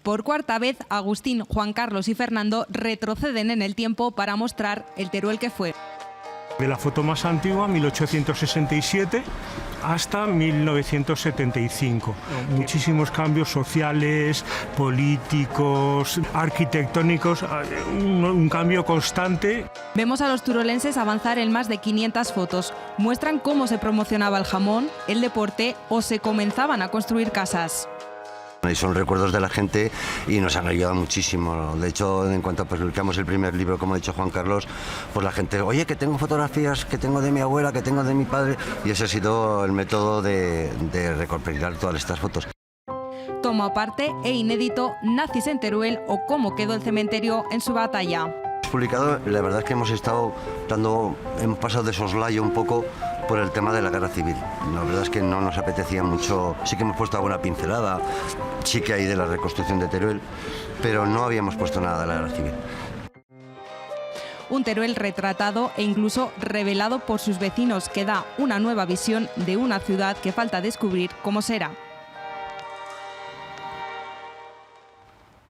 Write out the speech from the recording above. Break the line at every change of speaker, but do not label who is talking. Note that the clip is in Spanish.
Por cuarta vez, Agustín, Juan Carlos y Fernando retroceden en el tiempo para mostrar el Teruel que fue.
De la foto más antigua, 1867, hasta 1975. Muchísimos cambios sociales, políticos, arquitectónicos, un cambio constante.
Vemos a los turolenses avanzar en más de 500 fotos. Muestran cómo se promocionaba el jamón, el deporte o se comenzaban a construir casas.
Y son recuerdos de la gente y nos han ayudado muchísimo. De hecho, en cuanto publicamos el primer libro, como ha dicho Juan Carlos, pues la gente, oye, que tengo fotografías, que tengo de mi abuela, que tengo de mi padre, y ese ha sido el método de recopilar todas estas fotos.
Tomo aparte e inédito Nazis en Teruel o cómo quedó el cementerio en su batalla.
Publicado, la verdad es que hemos pasado de soslayo un poco por el tema de la guerra civil. La verdad es que no nos apetecía mucho, sí que hemos puesto alguna pincelada, sí que hay de la reconstrucción de Teruel, pero no habíamos puesto nada de la guerra civil.
Un Teruel retratado e incluso revelado por sus vecinos que da una nueva visión de una ciudad que falta descubrir cómo será.